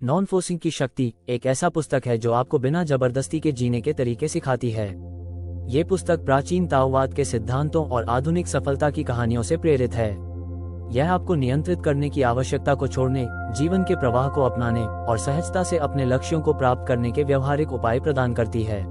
Non forcing की शक्ति एक ऐसा पुस्तक है जो आपको बिना जबरदस्ती के जीने के तरीके सिखाती है। ये पुस्तक प्राचीन ताओवाद के सिद्धांतों और आधुनिक सफलता की कहानियों से प्रेरित है। यह आपको नियंत्रित करने की आवश्यकता को छोड़ने, जीवन के प्रवाह को अपनाने और सहजता से अपने लक्ष्यों को प्राप्त करने के व्यवहारिक उपाय प्रदान करती है।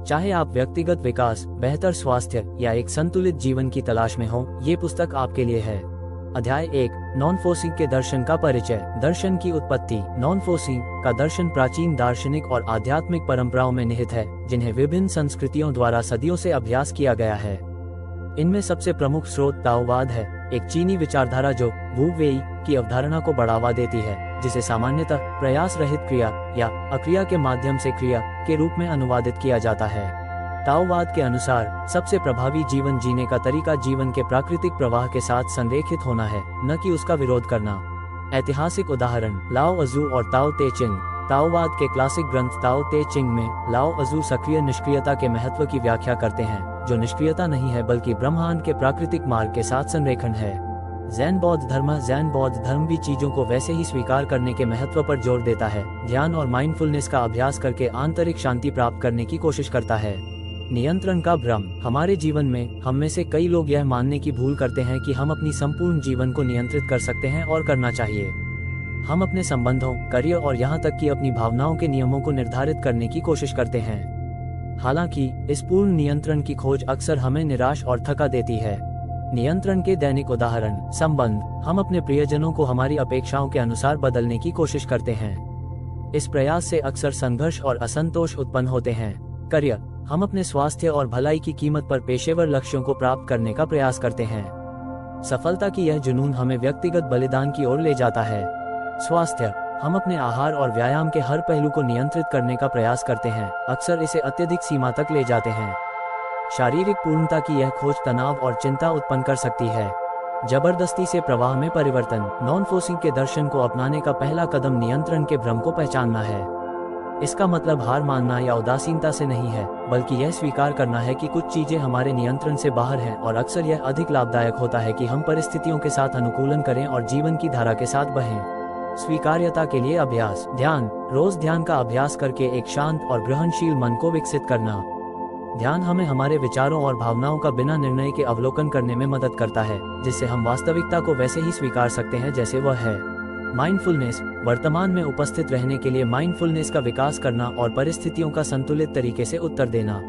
चाहे आप व्यक्तिगत विकास, बेहतर स्वास्थ्य या एक संतुलित जीवन की तलाश में हो, ये पुस्तक आपके लिए है। अध्याय 1, नॉन फोर्सिंग के दर्शन का परिचय। दर्शन की उत्पत्ति। नॉन फोर्सिंग का दर्शन प्राचीन दार्शनिक और आध्यात्मिक परंपराओं में निहित है, जिन्हें विभिन्न संस्कृतियों द्वारा सदियों से अभ्यास किया गया है। इनमें सबसे प्रमुख स्रोत ताओवाद है, एक चीनी विचारधारा जो वू वेई की अवधारणा को बढ़ावा देती है, जिसे सामान्यतः प्रयास रहित क्रिया या अक्रिया के माध्यम से क्रिया के रूप में अनुवादित किया जाता है। ताओवाद के अनुसार सबसे प्रभावी जीवन जीने का तरीका जीवन के प्राकृतिक प्रवाह के साथ संरेखित होना है, न कि उसका विरोध करना। ऐतिहासिक उदाहरण लाओ अजू और ताओ ते चिंग। ताओवाद के क्लासिक ग्रंथ ताओ ते चिंग में लाओ अजू सक्रिय निष्क्रियता के महत्व की व्याख्या करते हैं, जो निष्क्रियता नहीं है बल्कि ब्रह्मांड के प्राकृतिक मार्ग के साथ संरेखण है। जैन बौद्ध धर्म भी चीजों को वैसे ही स्वीकार करने के महत्व पर जोर देता है। ध्यान और माइंडफुलनेस का अभ्यास करके आंतरिक शांति प्राप्त करने की कोशिश करता है। नियंत्रण का भ्रम। हमारे जीवन में हम में से कई लोग यह मानने की भूल करते हैं कि हम अपनी संपूर्ण जीवन को नियंत्रित कर सकते हैं और करना चाहिए। हम अपने संबंधों, करियर और यहाँ तक कि अपनी भावनाओं के नियमों को निर्धारित करने की कोशिश करते हैं। हालांकि इस पूर्ण नियंत्रण की खोज अक्सर हमें निराश और थका देती है। नियंत्रण के दैनिक उदाहरण। संबंध। हम अपने प्रियजनों को हमारी अपेक्षाओं के अनुसार बदलने की कोशिश करते हैं। इस प्रयास से अक्सर संघर्ष और असंतोष उत्पन्न होते हैं। करियर। हम अपने स्वास्थ्य और भलाई की कीमत पर पेशेवर लक्ष्यों को प्राप्त करने का प्रयास करते हैं। सफलता की यह जुनून हमें व्यक्तिगत बलिदान की ओर ले जाता है। स्वास्थ्य। हम अपने आहार और व्यायाम के हर पहलू को नियंत्रित करने का प्रयास करते हैं, अक्सर इसे अत्यधिक सीमा तक ले जाते हैं। शारीरिक पूर्णता की यह खोज तनाव और चिंता उत्पन्न कर सकती है। जबरदस्ती से प्रवाह में परिवर्तन। नॉन फोर्सिंग के दर्शन को अपनाने का पहला कदम नियंत्रण के भ्रम को पहचानना है। इसका मतलब हार मानना या उदासीनता से नहीं है, बल्कि यह स्वीकार करना है कि कुछ चीजें हमारे नियंत्रण से बाहर हैं और अक्सर यह अधिक लाभदायक होता है कि हम परिस्थितियों के साथ अनुकूलन करें और जीवन की धारा के साथ बहें। स्वीकार्यता के लिए अभ्यास। ध्यान। रोज ध्यान का अभ्यास करके एक शांत और ग्रहणशील मन को विकसित करना। ध्यान हमें हमारे विचारों और भावनाओं का बिना निर्णय के अवलोकन करने में मदद करता है, जिससे हम वास्तविकता को वैसे ही स्वीकार सकते हैं जैसे वह है। माइंडफुलनेस। वर्तमान में उपस्थित रहने के लिए माइंडफुलनेस का विकास करना और परिस्थितियों का संतुलित तरीके से उत्तर देना।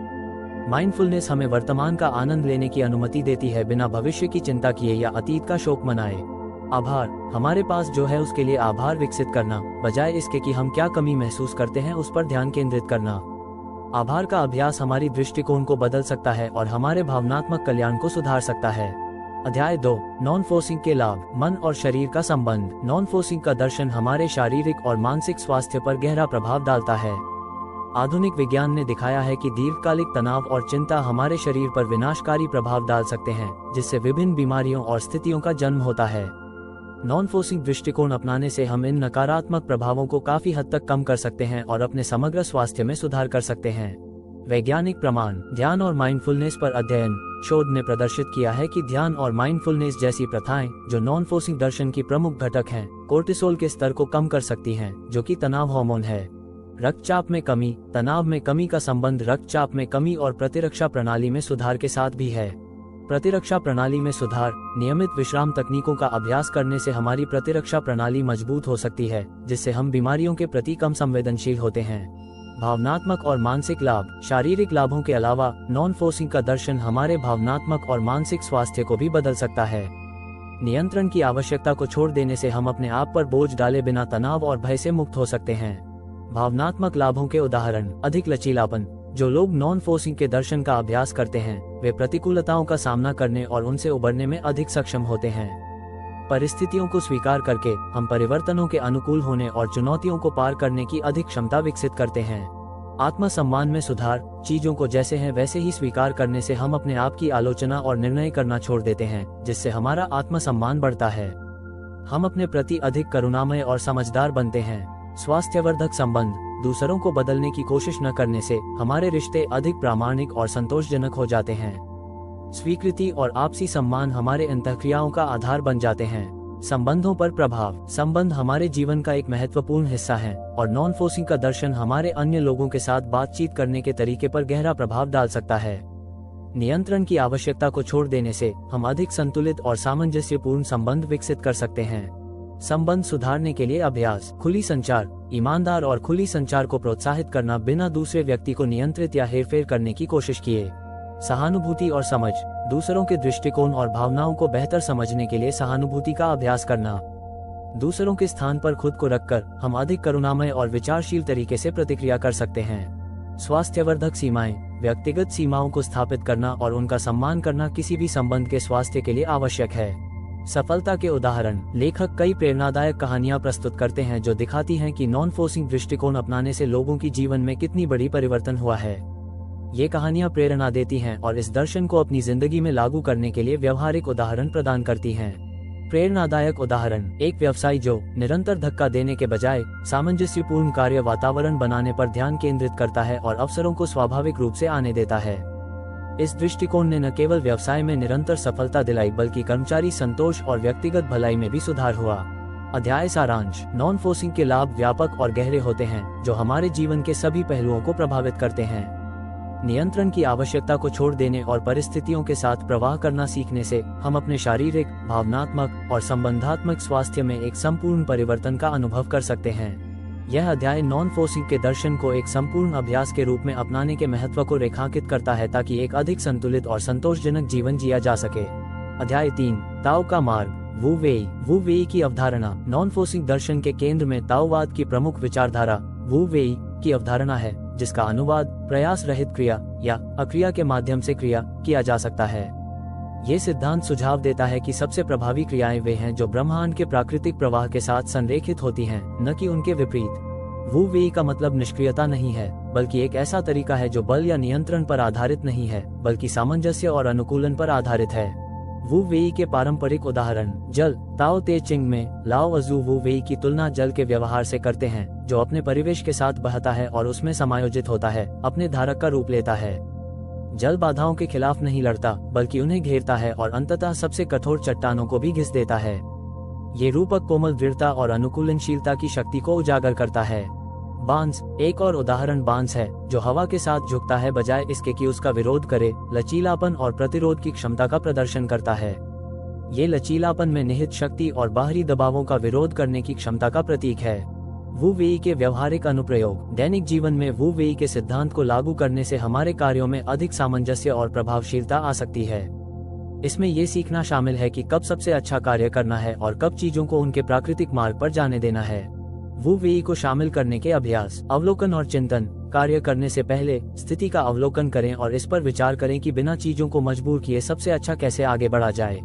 माइंडफुलनेस हमें वर्तमान का आनंद लेने की अनुमति देती है, बिना भविष्य की चिंता किए या अतीत का शोक मनाए। आभार। हमारे पास जो है उसके लिए आभार विकसित करना, बजाय इसके कि हम क्या कमी महसूस करते हैं उस पर ध्यान केंद्रित करना। आभार का अभ्यास हमारी दृष्टिकोण को बदल सकता है और हमारे भावनात्मक कल्याण को सुधार सकता है। अध्याय 2, नॉन फोर्सिंग के लाभ। मन और शरीर का संबंध। नॉन फोर्सिंग का दर्शन हमारे शारीरिक और मानसिक स्वास्थ्य पर गहरा प्रभाव डालता है। आधुनिक विज्ञान ने दिखाया है कि दीर्घकालिक तनाव और चिंता हमारे शरीर पर विनाशकारी प्रभाव डाल सकते हैं, जिससे विभिन्न बीमारियों और स्थितियों का जन्म होता है। नॉन फोर्सिंग दृष्टिकोण अपनाने से हम इन नकारात्मक प्रभावों को काफी हद तक कम कर सकते हैं और अपने समग्र स्वास्थ्य में सुधार कर सकते हैं। वैज्ञानिक प्रमाण। ध्यान और माइंडफुलनेस पर अध्ययन। शोध ने प्रदर्शित किया है कि ध्यान और माइंडफुलनेस जैसी प्रथाएं, जो नॉन फोर्सिंग दर्शन की प्रमुख घटक हैं, कोर्टिसोल के स्तर को कम कर सकती हैं, जो कि तनाव हार्मोन है। रक्तचाप में कमी। तनाव में कमी का संबंध रक्तचाप में कमी और प्रतिरक्षा प्रणाली में सुधार के साथ भी है। प्रतिरक्षा प्रणाली में सुधार। नियमित विश्राम तकनीकों का अभ्यास करने से हमारी प्रतिरक्षा प्रणाली मजबूत हो सकती है, जिससे हम बीमारियों के प्रति कम संवेदनशील होते हैं। भावनात्मक और मानसिक लाभ। शारीरिक लाभों के अलावा नॉन फोर्सिंग का दर्शन हमारे भावनात्मक और मानसिक स्वास्थ्य को भी बदल सकता है। नियंत्रण की आवश्यकता को छोड़ देने से हम अपने आप पर बोझ डाले बिना तनाव और भय से मुक्त हो सकते हैं। भावनात्मक लाभों के उदाहरण। अधिक लचीलापन। जो लोग नॉन फोर्सिंग के दर्शन का अभ्यास करते हैं, वे प्रतिकूलताओं का सामना करने और उनसे उबरने में अधिक सक्षम होते हैं। परिस्थितियों को स्वीकार करके हम परिवर्तनों के अनुकूल होने और चुनौतियों को पार करने की अधिक क्षमता विकसित करते हैं। आत्मसम्मान में सुधार। चीजों को जैसे हैं वैसे ही स्वीकार करने से हम अपने आप की आलोचना और निर्णय करना छोड़ देते हैं, जिससे हमारा आत्मसम्मान बढ़ता है। हम अपने प्रति अधिक करुणामय और समझदार बनते हैं। स्वास्थ्यवर्धक संबंध। दूसरों को बदलने की कोशिश न करने से हमारे रिश्ते अधिक प्रामाणिक और संतोषजनक हो जाते हैं। स्वीकृति और आपसी सम्मान हमारे अंतःक्रियाओं का आधार बन जाते हैं। संबंधों पर प्रभाव। संबंध हमारे जीवन का एक महत्वपूर्ण हिस्सा है और नॉन फोर्सिंग का दर्शन हमारे अन्य लोगों के साथ बातचीत करने के तरीके पर गहरा प्रभाव डाल सकता है। नियंत्रण की आवश्यकता को छोड़ देने से हम अधिक संतुलित और सामंजस्यपूर्ण संबंध विकसित कर सकते हैं। संबंध सुधारने के लिए अभ्यास। खुली संचार। ईमानदार और खुली संचार को प्रोत्साहित करना बिना दूसरे व्यक्ति को नियंत्रित या हेरफेर करने की कोशिश किए। सहानुभूति और समझ। दूसरों के दृष्टिकोण और भावनाओं को बेहतर समझने के लिए सहानुभूति का अभ्यास करना। दूसरों के स्थान पर खुद को रखकर हम अधिक करुणामय और विचारशील तरीके से प्रतिक्रिया कर सकते हैं। स्वास्थ्यवर्धक सीमाएं। व्यक्तिगत सीमाओं को स्थापित करना और उनका सम्मान करना किसी भी संबंध के स्वास्थ्य के लिए आवश्यक है। सफलता के उदाहरण। लेखक कई प्रेरणादायक कहानियां प्रस्तुत करते हैं जो दिखाती हैं कि नॉन फोर्सिंग दृष्टिकोण अपनाने से लोगों की जीवन में कितनी बड़ी परिवर्तन हुआ है। ये कहानियां प्रेरणा देती हैं और इस दर्शन को अपनी जिंदगी में लागू करने के लिए व्यवहारिक उदाहरण प्रदान करती हैं। प्रेरणादायक उदाहरण। एक व्यवसायी जो निरंतर धक्का देने के बजाय सामंजस्यपूर्ण कार्य वातावरण बनाने पर ध्यान केंद्रित करता है और अवसरों को स्वाभाविक रूप से आने देता है। इस दृष्टिकोण ने न केवल व्यवसाय में निरंतर सफलता दिलाई बल्कि कर्मचारी संतोष और व्यक्तिगत भलाई में भी सुधार हुआ। अध्याय सारांश। नॉन फोर्सिंग के लाभ व्यापक और गहरे होते हैं जो हमारे जीवन के सभी पहलुओं को प्रभावित करते हैं। नियंत्रण की आवश्यकता को छोड़ देने और परिस्थितियों के साथ प्रवाह करना सीखने से हम अपने शारीरिक, भावनात्मक और संबंधात्मक स्वास्थ्य में एक संपूर्ण परिवर्तन का अनुभव कर सकते हैं। यह अध्याय नॉन फोर्सिंग के दर्शन को एक संपूर्ण अभ्यास के रूप में अपनाने के महत्व को रेखांकित करता है ताकि एक अधिक संतुलित और संतोषजनक जीवन जिया जा सके। अध्याय 3। ताओ का मार्ग। वू वेई। वू वेई की अवधारणा। नॉन फोर्सिंग दर्शन के केंद्र में ताओवाद की प्रमुख विचारधारा वू वेई की अवधारणा है, जिसका अनुवाद प्रयास रहित क्रिया या अक्रिया के माध्यम से क्रिया किया जा सकता है। ये सिद्धांत सुझाव देता है कि सबसे प्रभावी क्रियाएं वे हैं जो ब्रह्मांड के प्राकृतिक प्रवाह के साथ संरेखित होती हैं, न कि उनके विपरीत। वू वेई का मतलब निष्क्रियता नहीं है, बल्कि एक ऐसा तरीका है जो बल या नियंत्रण पर आधारित नहीं है, बल्कि सामंजस्य और अनुकूलन पर आधारित है। वू वेई के पारंपरिक उदाहरण। जल। ताओ ते चिंग में लाओ अजू वू वेई की तुलना जल के व्यवहार से करते हैं, जो अपने परिवेश के साथ बहता है और उसमें समायोजित होता है, अपने धारक का रूप लेता है। जल बाधाओं के खिलाफ नहीं लड़ता, बल्कि उन्हें घेरता है और अंततः सबसे कठोर चट्टानों को भी घिस देता है। ये रूपक कोमल दृढ़ता और अनुकूलनशीलता की शक्ति को उजागर करता है। बांस। एक और उदाहरण बांस है, जो हवा के साथ झुकता है बजाय इसके कि उसका विरोध करे, लचीलापन और प्रतिरोध की क्षमता का प्रदर्शन करता है। ये लचीलापन में निहित शक्ति और बाहरी दबावों का विरोध करने की क्षमता का प्रतीक है। वू वेई के व्यवहारिक अनुप्रयोग। दैनिक जीवन में वू वेई के सिद्धांत को लागू करने से हमारे कार्यों में अधिक सामंजस्य और प्रभावशीलता आ सकती है। इसमें ये सीखना शामिल है कि कब सबसे अच्छा कार्य करना है और कब चीजों को उनके प्राकृतिक मार्ग पर जाने देना है। वू वेई को शामिल करने के अभ्यास। अवलोकन और चिंतन। कार्य करने से पहले स्थिति का अवलोकन करें और इस पर विचार करें कि बिना चीजों को मजबूर किए सबसे अच्छा कैसे आगे बढ़ा जाए।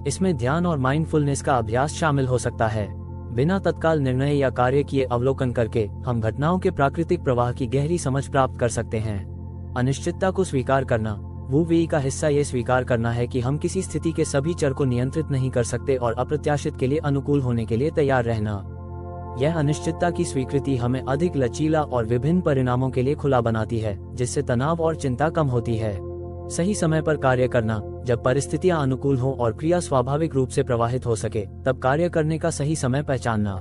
इसमें ध्यान और माइंडफुलनेस का अभ्यास शामिल हो सकता है। बिना तत्काल निर्णय या कार्य किए अवलोकन करके हम घटनाओं के प्राकृतिक प्रवाह की गहरी समझ प्राप्त कर सकते हैं। अनिश्चितता को स्वीकार करना। वू वेई का हिस्सा ये स्वीकार करना है कि हम किसी स्थिति के सभी चर को नियंत्रित नहीं कर सकते और अप्रत्याशित के लिए अनुकूल होने के लिए तैयार रहना। यह अनिश्चितता की स्वीकृति हमें अधिक लचीला और विभिन्न परिणामों के लिए खुला बनाती है, जिससे तनाव और चिंता कम होती है। सही समय पर कार्य करना। जब परिस्थितियां अनुकूल हों और क्रिया स्वाभाविक रूप से प्रवाहित हो सके, तब कार्य करने का सही समय पहचानना।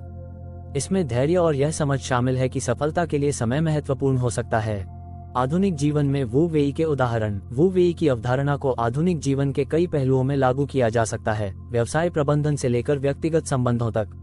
इसमें धैर्य और यह समझ शामिल है कि सफलता के लिए समय महत्वपूर्ण हो सकता है। आधुनिक जीवन में वू वेई के उदाहरण। वू वेई की अवधारणा को आधुनिक जीवन के कई पहलुओं में लागू किया जा सकता है, व्यवसाय प्रबंधन से लेकर व्यक्तिगत संबंधों तक।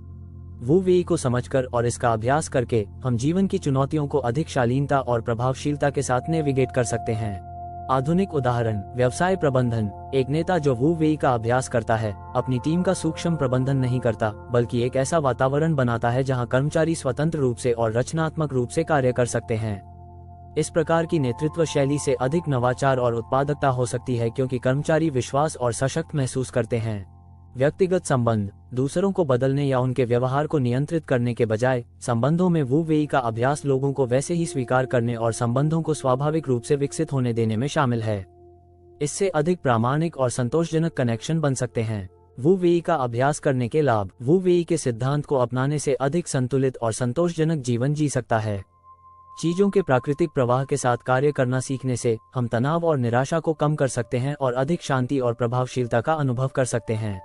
वू वेई को समझकर और इसका अभ्यास करके हम जीवन की चुनौतियों को अधिक शालीनता और प्रभावशीलता के साथ नेविगेट कर सकते हैं। आधुनिक उदाहरण। व्यवसाय प्रबंधन। एक नेता जो वू वेई का अभ्यास करता है, अपनी टीम का सूक्ष्म प्रबंधन नहीं करता, बल्कि एक ऐसा वातावरण बनाता है जहां कर्मचारी स्वतंत्र रूप से और रचनात्मक रूप से कार्य कर सकते हैं। इस प्रकार की नेतृत्व शैली से अधिक नवाचार और उत्पादकता हो सकती है क्योंकि कर्मचारी विश्वास और सशक्त महसूस करते हैं। व्यक्तिगत संबंध। दूसरों को बदलने या उनके व्यवहार को नियंत्रित करने के बजाय संबंधों में वू वेई का अभ्यास लोगों को वैसे ही स्वीकार करने और संबंधों को स्वाभाविक रूप से विकसित होने देने में शामिल है। इससे अधिक प्रामाणिक और संतोषजनक कनेक्शन बन सकते हैं। वू वेई का अभ्यास करने के लाभ। वू वेई के सिद्धांत को अपनाने से अधिक संतुलित और संतोषजनक जीवन जी सकता है। चीजों के प्राकृतिक प्रवाह के साथ कार्य करना सीखने से हम तनाव और निराशा को कम कर सकते हैं और अधिक शांति और प्रभावशीलता का अनुभव कर सकते हैं।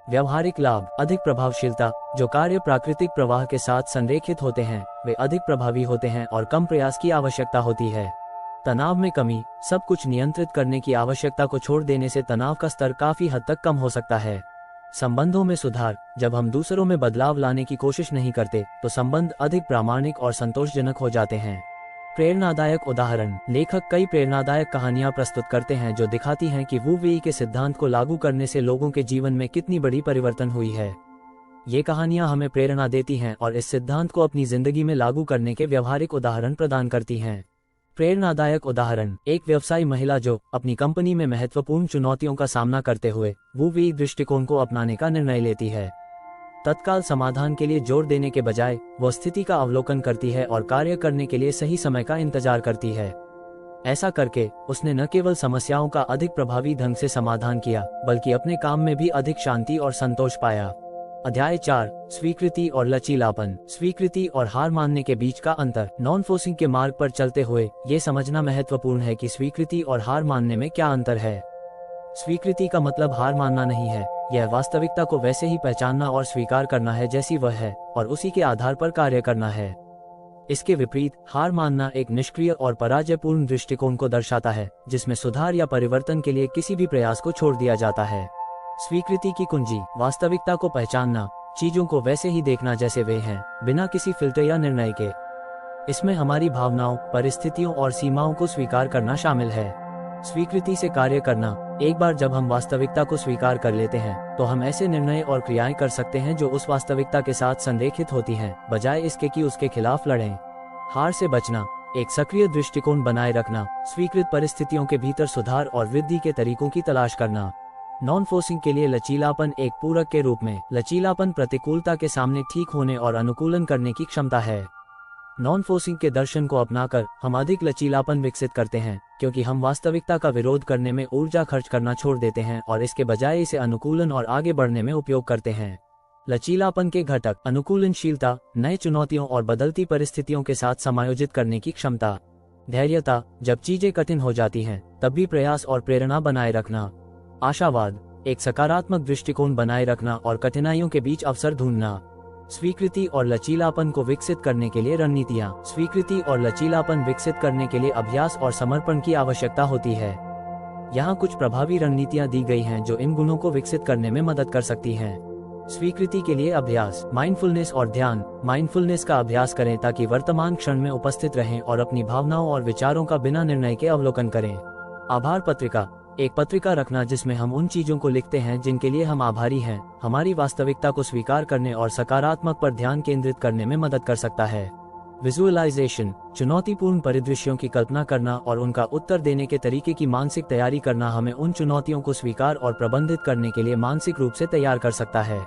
व्यवहारिक लाभ, अधिक प्रभावशीलता। जो कार्य प्राकृतिक प्रवाह के साथ संरेखित होते हैं वे अधिक प्रभावी होते हैं और कम प्रयास की आवश्यकता होती है। तनाव में कमी, सब कुछ नियंत्रित करने की आवश्यकता को छोड़ देने से तनाव का स्तर काफी हद तक कम हो सकता है। संबंधों में सुधार, जब हम दूसरों में बदलाव लाने की कोशिश नहीं करते तो संबंध अधिक प्रामाणिक और संतोषजनक हो जाते हैं। प्रेरणादायक उदाहरण, लेखक कई प्रेरणादायक कहानियां प्रस्तुत करते हैं जो दिखाती हैं कि वू वेई के सिद्धांत को लागू करने से लोगों के जीवन में कितनी बड़ी परिवर्तन हुई है। ये कहानियां हमें प्रेरणा देती हैं और इस सिद्धांत को अपनी जिंदगी में लागू करने के व्यवहारिक उदाहरण प्रदान करती हैं। प्रेरणादायक उदाहरण, एक व्यवसायी महिला जो अपनी कंपनी में महत्वपूर्ण चुनौतियों का सामना करते हुए वू वेई दृष्टिकोण को अपनाने का निर्णय लेती है। तत्काल समाधान के लिए जोर देने के बजाय वो स्थिति का अवलोकन करती है और कार्य करने के लिए सही समय का इंतजार करती है। ऐसा करके उसने न केवल समस्याओं का अधिक प्रभावी ढंग से समाधान किया बल्कि अपने काम में भी अधिक शांति और संतोष पाया। अध्याय 4, स्वीकृति और लचीलापन। स्वीकृति और हार मानने के बीच का अंतर। नॉन फोर्सिंग के मार्ग पर चलते हुए ये समझना महत्वपूर्ण है कि स्वीकृति और हार मानने में क्या अंतर है। स्वीकृति का मतलब हार मानना नहीं है, यह वास्तविकता को वैसे ही पहचानना और स्वीकार करना है जैसी वह है और उसी के आधार पर कार्य करना है। इसके विपरीत हार मानना एक निष्क्रिय और पराजयपूर्ण दृष्टिकोण को दर्शाता है जिसमें सुधार या परिवर्तन के लिए किसी भी प्रयास को छोड़ दिया जाता है। स्वीकृति की कुंजी, वास्तविकता को पहचानना, चीजों को वैसे ही देखना जैसे वे हैं, बिना किसी फिल्टर या निर्णय के। इसमें हमारी भावनाओं, परिस्थितियों और सीमाओं को स्वीकार करना शामिल है। स्वीकृति से कार्य करना, एक बार जब हम वास्तविकता को स्वीकार कर लेते हैं तो हम ऐसे निर्णय और क्रियाएं कर सकते हैं जो उस वास्तविकता के साथ संरेखित होती हैं, बजाय इसके कि उसके खिलाफ लड़ें। हार से बचना, एक सक्रिय दृष्टिकोण बनाए रखना, स्वीकृत परिस्थितियों के भीतर सुधार और वृद्धि के तरीकों की तलाश करना। नॉन फोर्सिंग के लिए लचीलापन एक पूरक के रूप में। लचीलापन प्रतिकूलता के सामने ठीक होने और अनुकूलन करने की क्षमता है। नॉन फोर्सिंग के दर्शन को अपनाकर हम अधिक लचीलापन विकसित करते हैं क्योंकि हम वास्तविकता का विरोध करने में ऊर्जा खर्च करना छोड़ देते हैं और इसके बजाय इसे अनुकूलन और आगे बढ़ने में उपयोग करते हैं। लचीलापन के घटक, अनुकूलनशीलता, नए चुनौतियों और बदलती परिस्थितियों के साथ समायोजित करने की क्षमता। धैर्यता, जब चीजें कठिन हो जाती हैं तब भी प्रयास और प्रेरणा बनाए रखना। आशावाद, एक सकारात्मक दृष्टिकोण बनाए रखना और कठिनाइयों के बीच अवसर ढूंढना। स्वीकृति और लचीलापन को विकसित करने के लिए रणनीतियां। स्वीकृति और लचीलापन विकसित करने के लिए अभ्यास और समर्पण की आवश्यकता होती है। यहाँ कुछ प्रभावी रणनीतियां दी गई हैं जो इन गुणों को विकसित करने में मदद कर सकती हैं। स्वीकृति के लिए अभ्यास, माइंडफुलनेस और ध्यान। माइंडफुलनेस का अभ्यास करें ताकि वर्तमान क्षण में उपस्थित रहें और अपनी भावनाओं और विचारों का बिना निर्णय के अवलोकन करें। आभार पत्रिका, एक पत्रिका रखना जिसमें हम उन चीजों को लिखते हैं जिनके लिए हम आभारी हैं, हमारी वास्तविकता को स्वीकार करने और सकारात्मक पर ध्यान केंद्रित करने में मदद कर सकता है। विजुअलाइजेशन, चुनौतीपूर्ण परिदृश्यों की कल्पना करना और उनका उत्तर देने के तरीके की मानसिक तैयारी करना हमें उन चुनौतियों को स्वीकार और प्रबंधित करने के लिए मानसिक रूप से तैयार कर सकता है।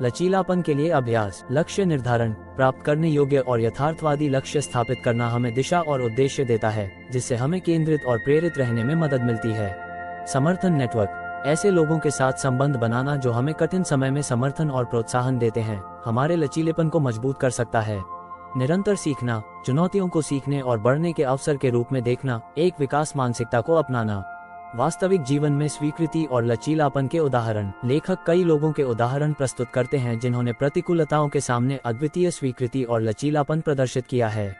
लचीलापन के लिए अभ्यास, लक्ष्य निर्धारण, प्राप्त करने योग्य और यथार्थवादी लक्ष्य स्थापित करना हमें दिशा और उद्देश्य देता है जिससे हमें केंद्रित और प्रेरित रहने में मदद मिलती है। समर्थन नेटवर्क, ऐसे लोगों के साथ संबंध बनाना जो हमें कठिन समय में समर्थन और प्रोत्साहन देते हैं, हमारे लचीलेपन को मजबूत कर सकता है। निरंतर सीखना, चुनौतियों को सीखने और बढ़ने के अवसर के रूप में देखना, एक विकास मानसिकता को अपनाना। वास्तविक जीवन में स्वीकृति और लचीलापन के उदाहरण। लेखक कई लोगों के उदाहरण प्रस्तुत करते हैं जिन्होंने प्रतिकूलताओं के सामने अद्वितीय स्वीकृति और लचीलापन प्रदर्शित किया है।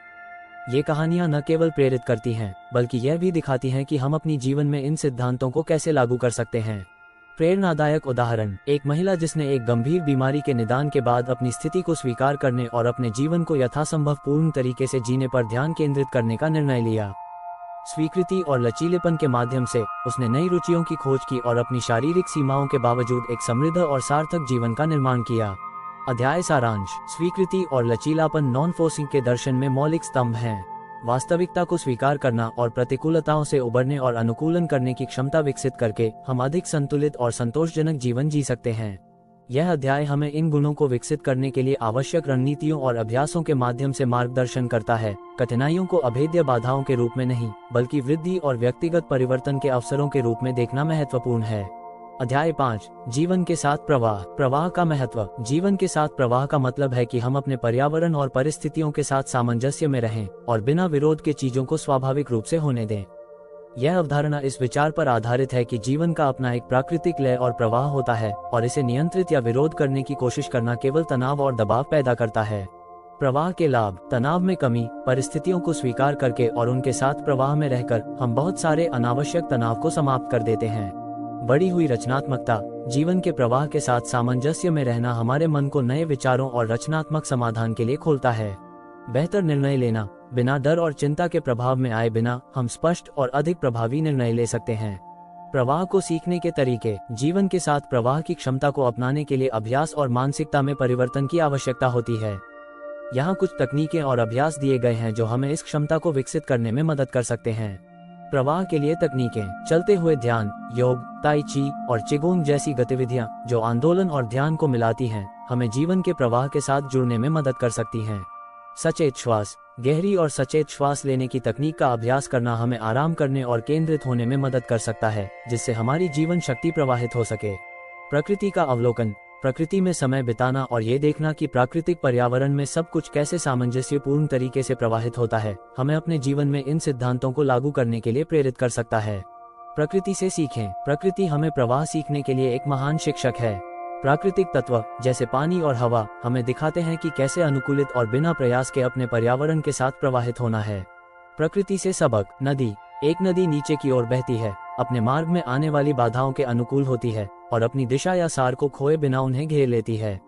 ये कहानियां न केवल प्रेरित करती हैं बल्कि यह भी दिखाती हैं कि हम अपनी जीवन में इन सिद्धांतों को कैसे लागू कर सकते हैं। प्रेरणादायक उदाहरण, एक महिला जिसने एक गंभीर बीमारी के निदान के बाद अपनी स्थिति को स्वीकार करने और अपने जीवन को यथासंभव पूर्ण तरीके से जीने पर ध्यान केंद्रित करने का निर्णय लिया। स्वीकृति और लचीलेपन के माध्यम से उसने नई रुचियों की खोज की और अपनी शारीरिक सीमाओं के बावजूद एक समृद्ध और सार्थक जीवन का निर्माण किया। अध्याय सारांश, स्वीकृति और लचीलापन नॉन फोर्सिंग के दर्शन में मौलिक स्तंभ हैं। वास्तविकता को स्वीकार करना और प्रतिकूलताओं से उबरने और अनुकूलन करने की क्षमता विकसित करके हम अधिक संतुलित और संतोषजनक जीवन जी सकते हैं। यह अध्याय हमें इन गुणों को विकसित करने के लिए आवश्यक रणनीतियों और अभ्यासों के माध्यम से मार्गदर्शन करता है, कठिनाइयों को अभेद्य बाधाओं के रूप में नहीं बल्कि वृद्धि और व्यक्तिगत परिवर्तन के अवसरों के रूप में देखना महत्वपूर्ण है। अध्याय 5, जीवन के साथ प्रवाह। प्रवाह का महत्व। जीवन के साथ प्रवाह का मतलब है कि हम अपने पर्यावरण और परिस्थितियों के साथ सामंजस्य में रहें और बिना विरोध के चीजों को स्वाभाविक रूप से होने दें। यह अवधारणा इस विचार पर आधारित है कि जीवन का अपना एक प्राकृतिक लय और प्रवाह होता है और इसे नियंत्रित या विरोध करने की कोशिश करना केवल तनाव और दबाव पैदा करता है। प्रवाह के लाभ: तनाव में कमी। परिस्थितियों को स्वीकार करके और उनके साथ प्रवाह में रहकर हम बहुत सारे अनावश्यक तनाव को समाप्त कर देते हैं। बढ़ी हुई रचनात्मकता। जीवन के प्रवाह के साथ सामंजस्य में रहना हमारे मन को नए विचारों और रचनात्मक समाधान के लिए खोलता है। बेहतर निर्णय लेना। बिना डर और चिंता के प्रभाव में आए बिना हम स्पष्ट और अधिक प्रभावी निर्णय ले सकते हैं। प्रवाह को सीखने के तरीके। जीवन के साथ प्रवाह की क्षमता को अपनाने के लिए अभ्यास और मानसिकता में परिवर्तन की आवश्यकता होती है। यहाँ कुछ तकनीकें और अभ्यास दिए गए हैं जो हमें इस क्षमता को विकसित करने में मदद कर सकते हैं। प्रवाह के लिए तकनीकें: चलते हुए ध्यान, योग, ताई ची और चिगोंग जैसी गतिविधियां जो आंदोलन और ध्यान को मिलाती हैं, हमें जीवन के प्रवाह के साथ जुड़ने में मदद कर सकती हैं। सचेत श्वास। गहरी और सचेत श्वास लेने की तकनीक का अभ्यास करना हमें आराम करने और केंद्रित होने में मदद कर सकता है, जिससे हमारी जीवन शक्ति प्रवाहित हो सके। प्रकृति का अवलोकन। प्रकृति में समय बिताना और ये देखना कि प्राकृतिक पर्यावरण में सब कुछ कैसे सामंजस्यपूर्ण तरीके से प्रवाहित होता है, हमें अपने जीवन में इन सिद्धांतों को लागू करने के लिए प्रेरित कर सकता है। प्रकृति से सीखें। प्रकृति हमें प्रवाह सीखने के लिए एक महान शिक्षक है। प्राकृतिक तत्व जैसे पानी और हवा हमें दिखाते हैं कि कैसे अनुकूलित और बिना प्रयास के अपने पर्यावरण के साथ प्रवाहित होना है। प्रकृति से सबक। नदी। एक नदी नीचे की ओर बहती है, अपने मार्ग में आने वाली बाधाओं के अनुकूल होती है और अपनी दिशा या सार को खोए बिना उन्हें घेर लेती है।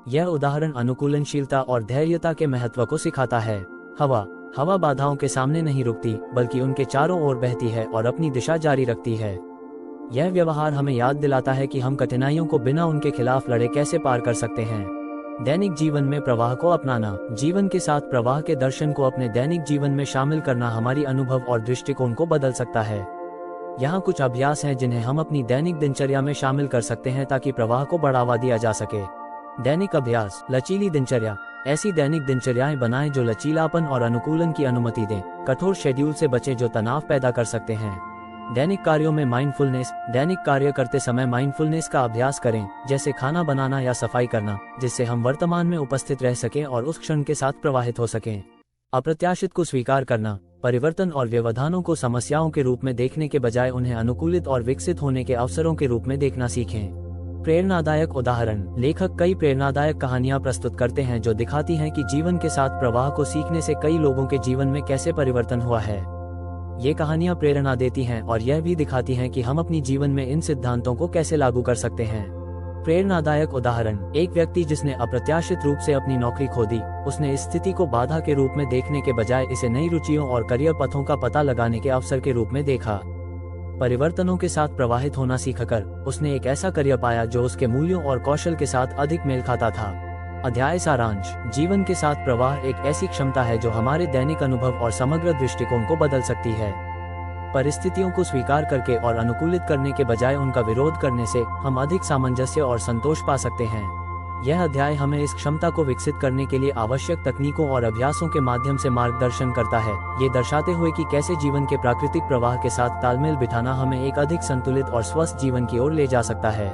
यह उदाहरण अनुकूलनशीलता और धैर्यता के महत्व को सिखाता है। हवा। हवा बाधाओं के सामने नहीं रुकती, बल्कि उनके चारों ओर बहती है और अपनी दिशा जारी रखती है। यह व्यवहार हमें याद दिलाता है कि हम कठिनाइयों को बिना उनके खिलाफ लड़े कैसे पार कर सकते हैं। दैनिक जीवन में प्रवाह को अपनाना। जीवन के साथ प्रवाह के दर्शन को अपने दैनिक जीवन में शामिल करना हमारी अनुभव और दृष्टिकोण को बदल सकता है। यहाँ कुछ अभ्यास हैं जिन्हें हम अपनी दैनिक दिनचर्या में शामिल कर सकते हैं ताकि प्रवाह को बढ़ावा दिया जा सके। दैनिक अभ्यास। लचीली दिनचर्या। ऐसी दैनिक दिनचर्याएं बनाएं जो लचीलापन और अनुकूलन की अनुमति दें। कठोर शेड्यूल से बचें जो तनाव पैदा कर सकते हैं। दैनिक कार्यों में माइंडफुलनेस। दैनिक कार्य करते समय माइंडफुलनेस का अभ्यास करें, जैसे खाना बनाना या सफाई करना, जिससे हम वर्तमान में उपस्थित रह सकें और उस क्षण के साथ प्रवाहित हो सकें। अप्रत्याशित को स्वीकार करना। परिवर्तन और व्यवधानों को समस्याओं के रूप में देखने के बजाय उन्हें अनुकूलित और विकसित होने के अवसरों के रूप में देखना सीखें। प्रेरणादायक उदाहरण। लेखक कई प्रेरणादायक कहानियां प्रस्तुत करते हैं जो दिखाती हैं कि जीवन के साथ प्रवाह को सीखने से कई लोगों के जीवन में कैसे परिवर्तन हुआ है। ये कहानियां प्रेरणा देती हैं और यह भी दिखाती हैं कि हम अपनी जीवन में इन सिद्धांतों को कैसे लागू कर सकते हैं। प्रेरणादायक उदाहरण। एक व्यक्ति जिसने अप्रत्याशित रूप से अपनी नौकरी खो दी, उसने इस स्थिति को बाधा के रूप में देखने के बजाय इसे नई रुचियों और करियर पथों का पता लगाने के अवसर के रूप में देखा। परिवर्तनों के साथ प्रवाहित होना सीखकर उसने एक ऐसा करियर पाया जो उसके मूल्यों और कौशल के साथ अधिक मेल खाता था। अध्याय सारांश। जीवन के साथ प्रवाह एक ऐसी क्षमता है जो हमारे दैनिक अनुभव और समग्र दृष्टिकोण को बदल सकती है। परिस्थितियों को स्वीकार करके और अनुकूलित करने के बजाय उनका विरोध करने से हम अधिक सामंजस्य और संतोष पा सकते हैं। यह अध्याय हमें इस क्षमता को विकसित करने के लिए आवश्यक तकनीकों और अभ्यासों के माध्यम से मार्गदर्शन करता है, ये दर्शाते हुए कि कैसे जीवन के प्राकृतिक प्रवाह के साथ तालमेल बिठाना हमें एक अधिक संतुलित और स्वस्थ जीवन की ओर ले जा सकता है।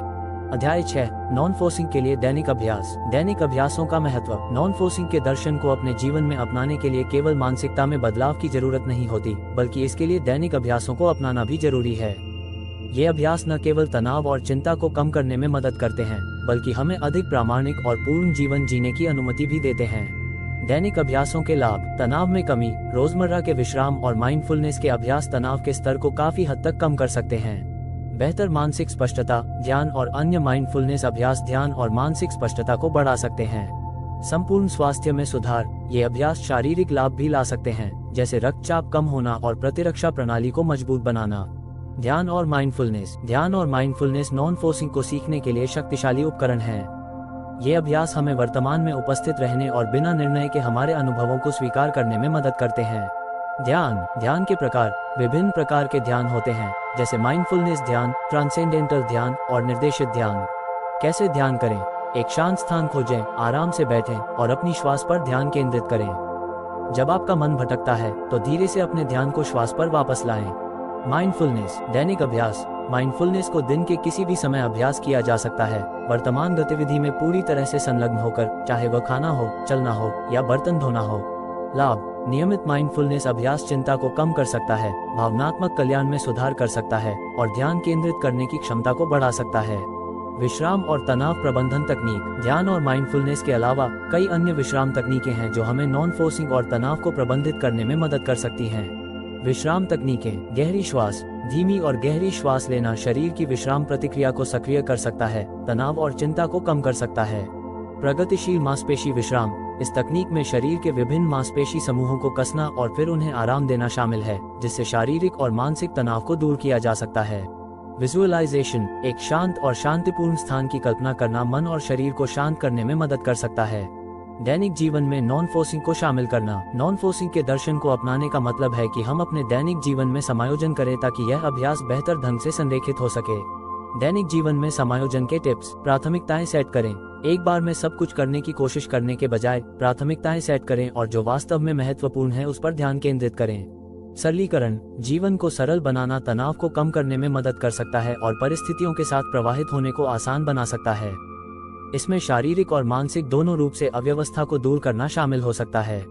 अध्याय 6। नॉन फोर्सिंग के लिए दैनिक अभ्यास। दैनिक अभ्यासों का महत्व। नॉन फोर्सिंग के दर्शन को अपने जीवन में अपनाने के लिए केवल मानसिकता में बदलाव की जरूरत नहीं होती, बल्कि इसके लिए दैनिक अभ्यासों को अपनाना भी जरूरी है। ये अभ्यास न केवल तनाव और चिंता को कम करने में मदद करते हैं, बल्कि हमें अधिक प्रामाणिक और पूर्ण जीवन जीने की अनुमति भी देते हैं। दैनिक अभ्यासों के लाभ। तनाव में कमी। रोजमर्रा के विश्राम और माइंडफुलनेस के अभ्यास तनाव के स्तर को काफी हद तक कम कर सकते हैं। बेहतर मानसिक स्पष्टता। ध्यान और अन्य माइंडफुलनेस अभ्यास ध्यान और मानसिक स्पष्टता को बढ़ा सकते हैं। संपूर्ण स्वास्थ्य में सुधार। ये अभ्यास शारीरिक लाभ भी ला सकते हैं, जैसे रक्तचाप कम होना और प्रतिरक्षा प्रणाली को मजबूत बनाना। ध्यान और माइंडफुलनेस। ध्यान और माइंडफुलनेस नॉन फोर्सिंग को सीखने के लिए शक्तिशाली उपकरण हैं। ये अभ्यास हमें वर्तमान में उपस्थित रहने और बिना निर्णय के हमारे अनुभवों को स्वीकार करने में मदद करते हैं। ध्यान के प्रकार। विभिन्न प्रकार के ध्यान होते हैं, जैसे माइंडफुलनेस ध्यान, ट्रांसेंडेंटल ध्यान और निर्देशित ध्यान। कैसे ध्यान करें? एक शांत स्थान खोजें, आराम से बैठें और अपनी श्वास पर ध्यान केंद्रित करें। जब आपका मन भटकता है तो धीरे से अपने ध्यान को श्वास पर वापस लाएं। माइंडफुलनेस दैनिक अभ्यास। माइंडफुलनेस को दिन के किसी भी समय अभ्यास किया जा सकता है, वर्तमान गतिविधि में पूरी तरह से संलग्न होकर, चाहे वह खाना हो, चलना हो या बर्तन धोना हो। लाभ। नियमित माइंडफुलनेस अभ्यास चिंता को कम कर सकता है, भावनात्मक कल्याण में सुधार कर सकता है और ध्यान केंद्रित करने की क्षमता को बढ़ा सकता है। विश्राम और तनाव प्रबंधन तकनीक। ध्यान और माइंडफुलनेस के अलावा कई अन्य विश्राम तकनीकें हैं जो हमें नॉन फोर्सिंग और तनाव को प्रबंधित करने में मदद कर सकती हैं। विश्राम तकनीकें। गहरी श्वास। धीमी और गहरी श्वास लेना शरीर की विश्राम प्रतिक्रिया को सक्रिय कर सकता है, तनाव और चिंता को कम कर सकता है। प्रगतिशील मांसपेशी विश्राम। इस तकनीक में शरीर के विभिन्न मांसपेशी समूहों को कसना और फिर उन्हें आराम देना शामिल है, जिससे शारीरिक और मानसिक तनाव को दूर किया जा सकता है। विजुअलाइजेशन। एक शांत और शांतिपूर्ण स्थान की कल्पना करना मन और शरीर को शांत करने में मदद कर सकता है। दैनिक जीवन में नॉन फोर्सिंग को शामिल करना। नॉन फोर्सिंग के दर्शन को अपनाने का मतलब है कि हम अपने दैनिक जीवन में समायोजन करें ताकि यह अभ्यास बेहतर ढंग से संरेखित हो सके। दैनिक जीवन में समायोजन के टिप्स। प्राथमिकताएं सेट करें। एक बार में सब कुछ करने की कोशिश करने के बजाय प्राथमिकताएं सेट करें और जो वास्तव में महत्वपूर्ण है उस पर ध्यान केंद्रित करें। सरलीकरण। जीवन को सरल बनाना तनाव को कम करने में मदद कर सकता है और परिस्थितियों के साथ प्रवाहित होने को आसान बना सकता है। इसमें शारीरिक और मानसिक दोनों रूप से अव्यवस्था को दूर करना शामिल हो सकता है।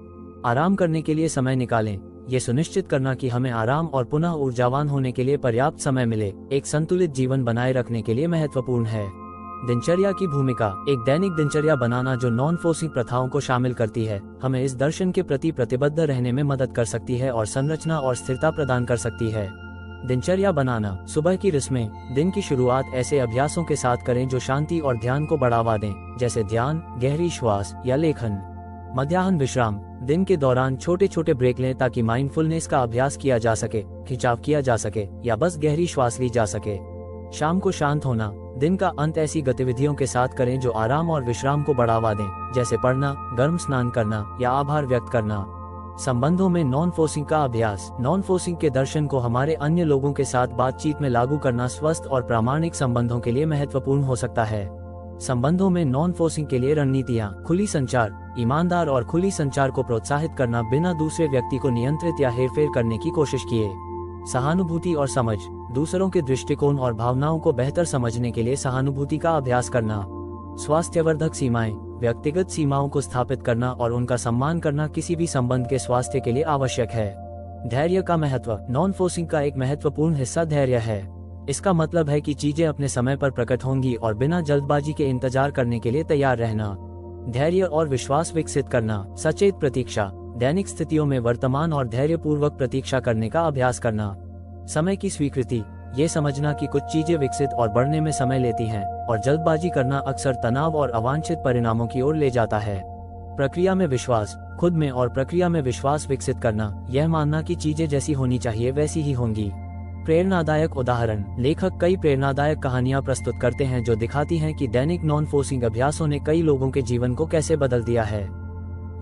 आराम करने के लिए समय निकालें। ये सुनिश्चित करना कि हमें आराम और पुनः ऊर्जावान होने के लिए पर्याप्त समय मिले, एक संतुलित जीवन बनाए रखने के लिए महत्वपूर्ण है। दिनचर्या की भूमिका। एक दैनिक दिनचर्या बनाना जो नॉन फोर्सिंग प्रथाओं को शामिल करती है, हमें इस दर्शन के प्रति प्रतिबद्ध रहने में मदद कर सकती है और संरचना और स्थिरता प्रदान कर सकती है। दिनचर्या बनाना। सुबह की रस्में। दिन की शुरुआत ऐसे अभ्यासों के साथ करें जो शांति और ध्यान को बढ़ावा दें, जैसे ध्यान, गहरी श्वास या लेखन। मध्याह्न विश्राम। दिन के दौरान छोटे छोटे ब्रेक लें ताकि माइंडफुलनेस का अभ्यास किया जा सके, खिंचाव किया जा सके या बस गहरी श्वास ली जा सके। शाम को शांत होना। दिन का अंत ऐसी गतिविधियों के साथ करें जो आराम और विश्राम को बढ़ावा दें, जैसे पढ़ना, गर्म स्नान करना या आभार व्यक्त करना। संबंधों में नॉन फोर्सिंग का अभ्यास। नॉन फोर्सिंग के दर्शन को हमारे अन्य लोगों के साथ बातचीत में लागू करना स्वस्थ और प्रामाणिक संबंधों के लिए महत्वपूर्ण हो सकता है। संबंधों में नॉन फोर्सिंग के लिए रणनीतियाँ। खुली संचार। ईमानदार और खुली संचार को प्रोत्साहित करना बिना दूसरे व्यक्ति को नियंत्रित या हेरफेर करने की कोशिश किए। सहानुभूति और समझ। दूसरों के दृष्टिकोण और भावनाओं को बेहतर समझने के लिए सहानुभूति का अभ्यास करना। स्वास्थ्यवर्धक सीमाएं। व्यक्तिगत सीमाओं को स्थापित करना और उनका सम्मान करना किसी भी संबंध के स्वास्थ्य के लिए आवश्यक है। धैर्य का महत्व। नॉन फोर्सिंग का एक महत्वपूर्ण हिस्सा धैर्य है। इसका मतलब है कि चीजें अपने समय पर प्रकट होंगी और बिना जल्दबाजी के इंतजार करने के लिए तैयार रहना। धैर्य और विश्वास विकसित करना। सचेत प्रतीक्षा। दैनिक स्थितियों में वर्तमान और धैर्यपूर्वक प्रतीक्षा करने का अभ्यास करना। समय की स्वीकृति। ये समझना कि कुछ चीजें विकसित और बढ़ने में समय लेती हैं और जल्दबाजी करना अक्सर तनाव और अवांछित परिणामों की ओर ले जाता है। प्रक्रिया में विश्वास। खुद में और प्रक्रिया में विश्वास विकसित करना, यह मानना कि चीजें जैसी होनी चाहिए वैसी ही होंगी। प्रेरणादायक उदाहरण। लेखक कई प्रेरणादायक कहानियां प्रस्तुत करते हैं जो दिखाती हैं कि दैनिक नॉन फोर्सिंग अभ्यासों ने कई लोगों के जीवन को कैसे बदल दिया है।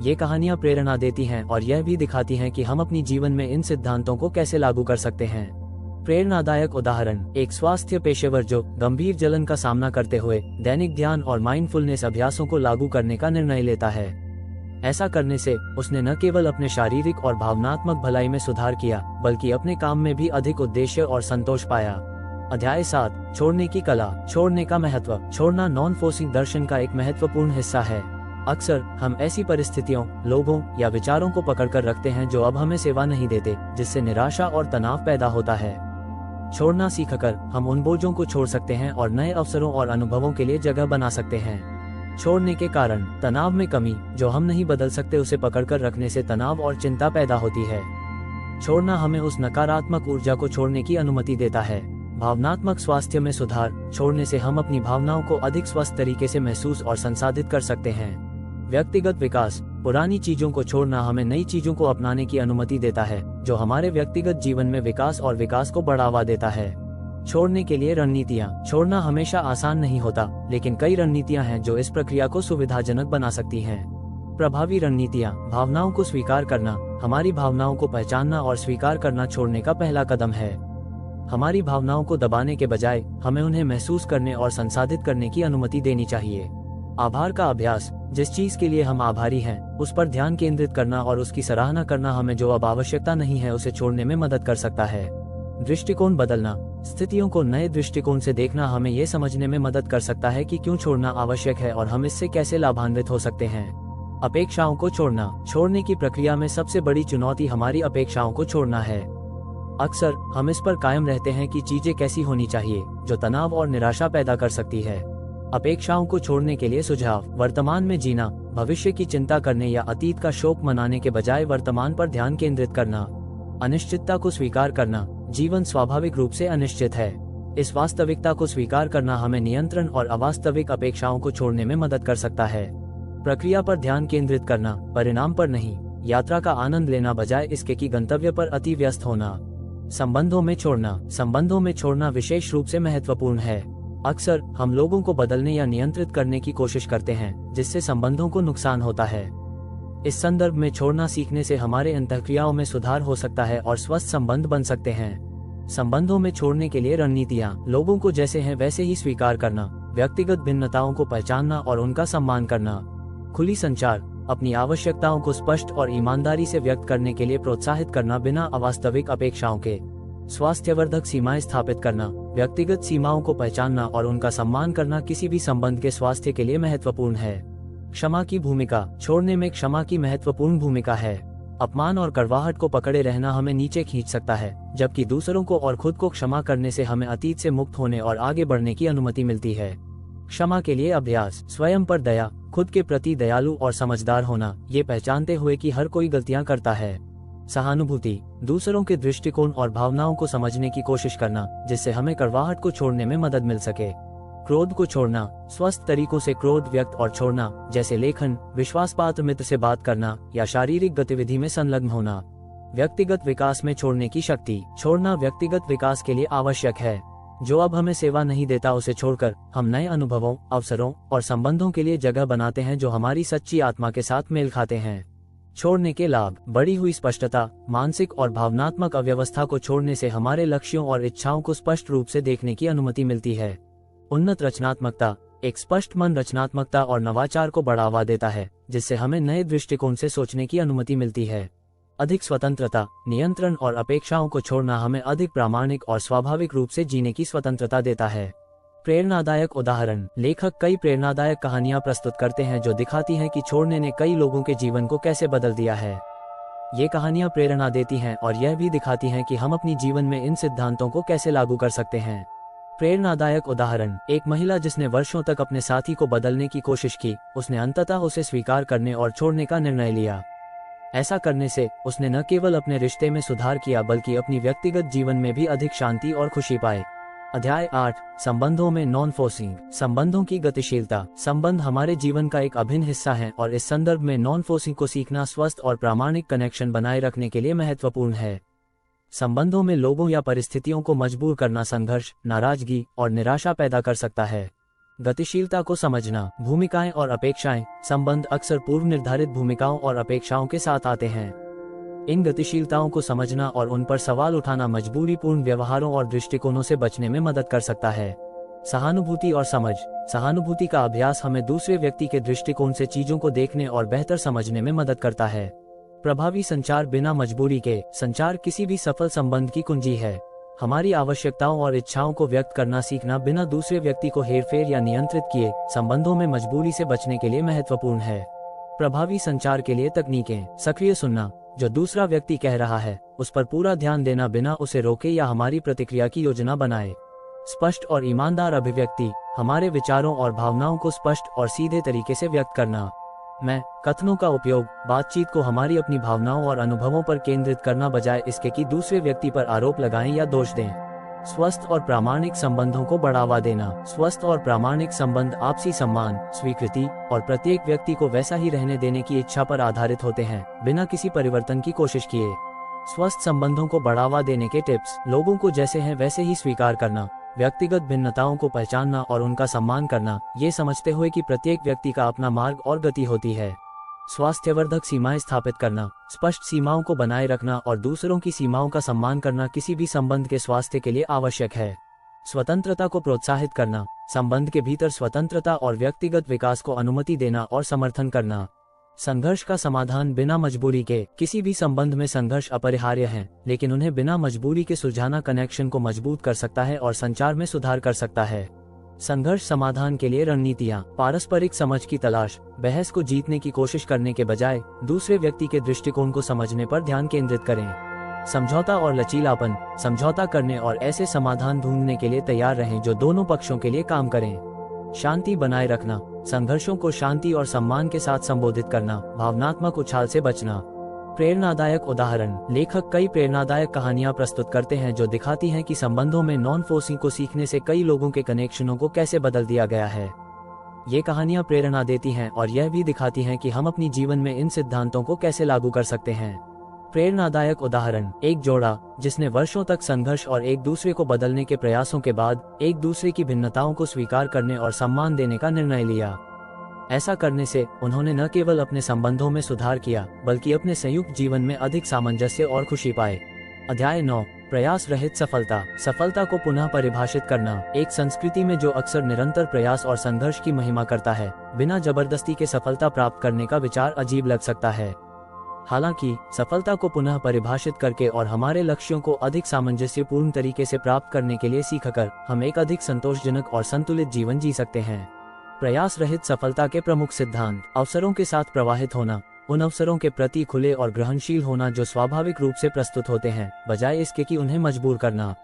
ये कहानियां प्रेरणा देती हैं और यह भी दिखाती हैं कि हम अपनी जीवन में इन सिद्धांतों को कैसे लागू कर सकते हैं। प्रेरणादायक उदाहरण। एक स्वास्थ्य पेशेवर जो गंभीर जलन का सामना करते हुए दैनिक ध्यान और माइंडफुलनेस अभ्यासों को लागू करने का निर्णय लेता है। ऐसा करने से उसने न केवल अपने शारीरिक और भावनात्मक भलाई में सुधार किया, बल्कि अपने काम में भी अधिक उद्देश्य और संतोष पाया। अध्याय 7। छोड़ने की कला। छोड़ने का महत्व। छोड़ना नॉन फोर्सिंग दर्शन का एक महत्वपूर्ण हिस्सा है। अक्सर हम ऐसी परिस्थितियों, लोगों या विचारों को पकड़कर रखते हैं जो अब हमें सेवा नहीं देते, जिससे निराशा और तनाव पैदा होता है। छोड़ना सीखकर हम उन बोझों को छोड़ सकते हैं और नए अवसरों और अनुभवों के लिए जगह बना सकते हैं। छोड़ने के कारण। तनाव में कमी। जो हम नहीं बदल सकते उसे पकड़कर रखने से तनाव और चिंता पैदा होती है। छोड़ना हमें उस नकारात्मक ऊर्जा को छोड़ने की अनुमति देता है। भावनात्मक स्वास्थ्य में सुधार। छोड़ने से हम अपनी भावनाओं को अधिक स्वस्थ तरीके से महसूस और संसाधित कर सकते हैं। व्यक्तिगत विकास। पुरानी चीजों को छोड़ना हमें नई चीजों को अपनाने की अनुमति देता है, जो हमारे व्यक्तिगत जीवन में विकास और विकास को बढ़ावा देता है। छोड़ने के लिए रणनीतियाँ। छोड़ना हमेशा आसान नहीं होता, लेकिन कई रणनीतियाँ हैं जो इस प्रक्रिया को सुविधाजनक बना सकती हैं। प्रभावी रणनीतियाँ। भावनाओं को स्वीकार करना। हमारी भावनाओं को पहचानना और स्वीकार करना छोड़ने का पहला कदम है। हमारी भावनाओं को दबाने के बजाय हमें उन्हें महसूस करने और संसाधित करने की अनुमति देनी चाहिए। आभार का अभ्यास। जिस चीज के लिए हम आभारी हैं, उस पर ध्यान केंद्रित करना और उसकी सराहना करना हमें जो अब आवश्यकता नहीं है उसे छोड़ने में मदद कर सकता है। दृष्टिकोण बदलना। स्थितियों को नए दृष्टिकोण से देखना हमें ये समझने में मदद कर सकता है कि क्यों छोड़ना आवश्यक है और हम इससे कैसे लाभान्वित हो सकते हैं। अपेक्षाओं को छोड़ना। छोड़ने की प्रक्रिया में सबसे बड़ी चुनौती हमारी अपेक्षाओं को छोड़ना है। अक्सर हम इस पर कायम रहते हैं कि चीजें कैसी होनी चाहिए, जो तनाव और निराशा पैदा कर सकती है। अपेक्षाओं को छोड़ने के लिए सुझाव: वर्तमान में जीना, भविष्य की चिंता करने या अतीत का शोक मनाने के बजाय वर्तमान पर ध्यान केंद्रित करना। अनिश्चितता को स्वीकार करना। जीवन स्वाभाविक रूप से अनिश्चित है। इस वास्तविकता को स्वीकार करना हमें नियंत्रण और अवास्तविक अपेक्षाओं को छोड़ने में मदद कर सकता है। प्रक्रिया पर ध्यान केंद्रित करना, परिणाम पर नहीं। यात्रा का आनंद लेना बजाय इसके कि गंतव्य पर अति व्यस्त होना। संबंधों में छोड़ना। संबंधों में छोड़ना विशेष रूप से महत्वपूर्ण है। अक्सर हम लोगों को बदलने या नियंत्रित करने की कोशिश करते हैं, जिससे संबंधों को नुकसान होता है। इस संदर्भ में छोड़ना सीखने से हमारे अंतःक्रियाओं में सुधार हो सकता है और स्वस्थ संबंध बन सकते हैं। संबंधों में छोड़ने के लिए रणनीतियाँ: लोगों को जैसे हैं वैसे ही स्वीकार करना, व्यक्तिगत भिन्नताओं को पहचानना और उनका सम्मान करना। खुली संचार: अपनी आवश्यकताओं को स्पष्ट और ईमानदारी से व्यक्त करने के लिए प्रोत्साहित करना बिना अवास्तविक अपेक्षाओं के। स्वास्थ्यवर्धक सीमाएं स्थापित करना: व्यक्तिगत सीमाओं को पहचानना और उनका सम्मान करना किसी भी संबंध के स्वास्थ्य के लिए महत्वपूर्ण है। क्षमा की भूमिका: छोड़ने में क्षमा की महत्वपूर्ण भूमिका है। अपमान और कड़वाहट को पकड़े रहना हमें नीचे खींच सकता है, जबकि दूसरों को और खुद को क्षमा करने से हमें अतीत से मुक्त होने और आगे बढ़ने की अनुमति मिलती है। क्षमा के लिए अभ्यास: स्वयं पर दया, खुद के प्रति दयालु और समझदार होना, ये पहचानते हुए कि हर कोई गलतियां करता है। सहानुभूति: दूसरों के दृष्टिकोण और भावनाओं को समझने की कोशिश करना, जिससे हमें कड़वाहट को छोड़ने में मदद मिल सके। क्रोध को छोड़ना: स्वस्थ तरीकों से क्रोध व्यक्त और छोड़ना, जैसे लेखन, विश्वासपात्र मित्र से बात करना या शारीरिक गतिविधि में संलग्न होना। व्यक्तिगत विकास में छोड़ने की शक्ति: छोड़ना व्यक्तिगत विकास के लिए आवश्यक है। जो अब हमें सेवा नहीं देता उसे छोड़कर हम नए अनुभवों, अवसरों और संबंधों के लिए जगह बनाते हैं जो हमारी सच्ची आत्मा के साथ मेल खाते हैं। छोड़ने के लाभ: बढ़ी हुई स्पष्टता, मानसिक और भावनात्मक अव्यवस्था को छोड़ने से हमारे लक्ष्यों और इच्छाओं को स्पष्ट रूप से देखने की अनुमति मिलती है। उन्नत रचनात्मकता: एक स्पष्ट मन रचनात्मकता और नवाचार को बढ़ावा देता है, जिससे हमें नए दृष्टिकोण से सोचने की अनुमति मिलती है। अधिक स्वतंत्रता: नियंत्रण और अपेक्षाओं को छोड़ना हमें अधिक प्रामाणिक और स्वाभाविक रूप से जीने की स्वतंत्रता देता है। प्रेरणादायक उदाहरण: लेखक कई प्रेरणादायक कहानियां प्रस्तुत करते हैं जो दिखाती हैं कि छोड़ने ने कई लोगों के जीवन को कैसे बदल दिया है। ये कहानियां प्रेरणा देती हैं और यह भी दिखाती हैं कि हम अपनी जीवन में इन सिद्धांतों को कैसे लागू कर सकते हैं। प्रेरणादायक उदाहरण: एक महिला जिसने वर्षों तक अपने साथी को बदलने की कोशिश की, उसने अंततः उसे स्वीकार करने और छोड़ने का निर्णय लिया। ऐसा करने से उसने न केवल अपने रिश्ते में सुधार किया बल्कि अपनी व्यक्तिगत जीवन में भी अधिक शांति और खुशी पाए। अध्याय 8: संबंधों में नॉन फोर्सिंग। संबंधों की गतिशीलता: संबंध हमारे जीवन का एक अभिन्न हिस्सा है और इस संदर्भ में नॉन फोर्सिंग को सीखना स्वस्थ और प्रामाणिक कनेक्शन बनाए रखने के लिए महत्वपूर्ण है। संबंधों में लोगों या परिस्थितियों को मजबूर करना संघर्ष, नाराजगी और निराशा पैदा कर सकता है। गतिशीलता को समझना: भूमिकाएं और अपेक्षाएं। संबंध अक्सर पूर्व निर्धारित भूमिकाओं और अपेक्षाओं के साथ आते हैं। इन गतिशीलताओं को समझना और उन पर सवाल उठाना मजबूरीपूर्ण व्यवहारों और दृष्टिकोणों से बचने में मदद कर सकता है। सहानुभूति और समझ: सहानुभूति का अभ्यास हमें दूसरे व्यक्ति के दृष्टिकोण से चीजों को देखने और बेहतर समझने में मदद करता है। प्रभावी संचार बिना मजबूरी के: संचार किसी भी सफल संबंध की कुंजी है। हमारी आवश्यकताओं और इच्छाओं को व्यक्त करना सीखना बिना दूसरे व्यक्ति को हेरफेर या नियंत्रित किए संबंधों में मजबूरी से बचने के लिए महत्वपूर्ण है। प्रभावी संचार के लिए तकनीकें: सक्रिय सुनना: जो दूसरा व्यक्ति कह रहा है उस पर पूरा ध्यान देना बिना उसे रोके या हमारी प्रतिक्रिया की योजना बनाए। स्पष्ट और ईमानदार अभिव्यक्ति: हमारे विचारों और भावनाओं को स्पष्ट और सीधे तरीके से व्यक्त करना। मैं कथनों का उपयोग: बातचीत को हमारी अपनी भावनाओं और अनुभवों पर केंद्रित करना बजाय इसके कि दूसरे व्यक्ति पर आरोप लगाएं या दोष दें। स्वस्थ और प्रामाणिक संबंधों को बढ़ावा देना: स्वस्थ और प्रामाणिक संबंध आपसी सम्मान, स्वीकृति और प्रत्येक व्यक्ति को वैसा ही रहने देने की इच्छा पर आधारित होते हैं, बिना किसी परिवर्तन की कोशिश किए। स्वस्थ संबंधों को बढ़ावा देने के टिप्स: लोगों को जैसे हैं वैसे ही स्वीकार करना, व्यक्तिगत भिन्नताओं को पहचानना और उनका सम्मान करना, ये समझते हुए कि प्रत्येक व्यक्ति का अपना मार्ग और गति होती है। स्वास्थ्यवर्धक सीमाएं स्थापित करना: स्पष्ट सीमाओं को बनाए रखना और दूसरों की सीमाओं का सम्मान करना किसी भी संबंध के स्वास्थ्य के लिए आवश्यक है। स्वतंत्रता को प्रोत्साहित करना: संबंध के भीतर स्वतंत्रता और व्यक्तिगत विकास को अनुमति देना और समर्थन करना। संघर्ष का समाधान बिना मजबूरी के: किसी भी संबंध में संघर्ष अपरिहार्य है, लेकिन उन्हें बिना मजबूरी के सुलझाना कनेक्शन को मजबूत कर सकता है और संचार में सुधार कर सकता है। संघर्ष समाधान के लिए रणनीतियाँ, पारस्परिक समझ की तलाश, बहस को जीतने की कोशिश करने के बजाय दूसरे व्यक्ति के दृष्टिकोण को समझने पर ध्यान केंद्रित करें। समझौता और लचीलापन, समझौता करने और ऐसे समाधान ढूंढने के लिए तैयार रहें जो दोनों पक्षों के लिए काम करें। शांति बनाए रखना, संघर्षों को शांति और सम्मान के साथ संबोधित करना, भावनात्मक उछाल से बचना। प्रेरणादायक उदाहरण, लेखक कई प्रेरणादायक कहानियां प्रस्तुत करते हैं जो दिखाती हैं कि संबंधों में नॉन फोर्सिंग को सीखने से कई लोगों के कनेक्शनों को कैसे बदल दिया गया है। ये कहानियां प्रेरणा देती हैं और यह भी दिखाती हैं कि हम अपनी जीवन में इन सिद्धांतों को कैसे लागू कर सकते हैं। प्रेरणादायक उदाहरण, एक जोड़ा जिसने वर्षों तक संघर्ष और एक दूसरे को बदलने के प्रयासों के बाद एक दूसरे की भिन्नताओं को स्वीकार करने और सम्मान देने का निर्णय लिया। ऐसा करने से उन्होंने न केवल अपने संबंधों में सुधार किया बल्कि अपने संयुक्त जीवन में अधिक सामंजस्य और खुशी पाए। अध्याय 9, प्रयास रहित सफलता। सफलता को पुनः परिभाषित करना। एक संस्कृति में जो अक्सर निरंतर प्रयास और संघर्ष की महिमा करता है, बिना जबरदस्ती के सफलता प्राप्त करने का विचार अजीब लग सकता है। हालांकि सफलता को पुनः परिभाषित करके और हमारे लक्ष्यों को अधिक सामंजस्यपूर्ण तरीके से प्राप्त करने के लिए सीखकर हम एक अधिक संतोषजनक और संतुलित जीवन जी सकते हैं। प्रयास रहित सफलता के प्रमुख सिद्धांत, अवसरों के साथ प्रवाहित होना, उन अवसरों के प्रति खुले और ग्रहणशील होना जो स्वाभाविक रूप से प्रस्तुत होते हैं, बजाय इसके कि उन्हें मजबूर करना।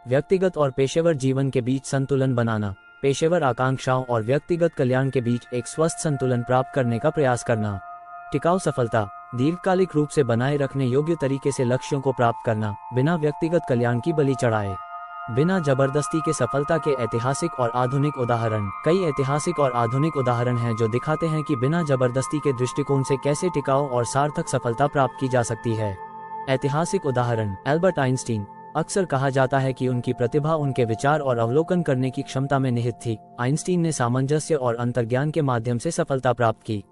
व्यक्तिगत और पेशेवर जीवन के बीच संतुलन बनाना, पेशेवर आकांक्षाओं और व्यक्तिगत कल्याण के बीच एक स्वस्थ संतुलन प्राप्त करने का प्रयास करना। टिकाऊ सफलता, दीर्घकालिक रूप से बनाए रखने योग्य तरीके से लक्ष्यों को प्राप्त करना, बिना व्यक्तिगत कल्याण की बलि चढ़ाए। बिना जबरदस्ती के सफलता के ऐतिहासिक और आधुनिक उदाहरण। कई ऐतिहासिक और आधुनिक उदाहरण हैं जो दिखाते हैं कि बिना जबरदस्ती के दृष्टिकोण से कैसे टिकाऊ और सार्थक सफलता प्राप्त की जा सकती है। ऐतिहासिक उदाहरण, एल्बर्ट आइंस्टीन। अक्सर कहा जाता है कि उनकी प्रतिभा उनके विचार और अवलोकन करने की क्षमता में निहित थी। आइंस्टीन ने सामंजस्य और अंतर्ज्ञान के माध्यम से सफलता प्राप्त की।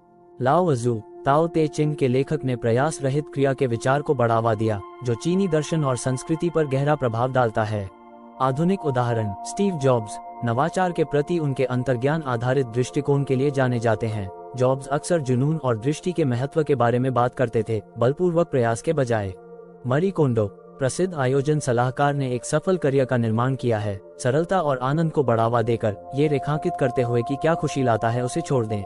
लाओ त्ज़ू, ताओ ते चिंग के लेखक ने प्रयास रहित क्रिया के विचार को बढ़ावा दिया, जो चीनी दर्शन और संस्कृति पर गहरा प्रभाव डालता है। आधुनिक उदाहरण, स्टीव जॉब्स। नवाचार के प्रति उनके अंतर्ज्ञान आधारित दृष्टिकोण के लिए जाने जाते हैं। जॉब्स अक्सर जुनून और दृष्टि के महत्व के बारे में बात करते थे, बलपूर्वक प्रयास के बजाय। मरी कोंडो, प्रसिद्ध आयोजन सलाहकार ने एक सफल करियर का निर्माण किया है, सरलता और आनंद को बढ़ावा देकर, ये रेखांकित करते हुए कि क्या खुशी लाता है उसे छोड़ दें।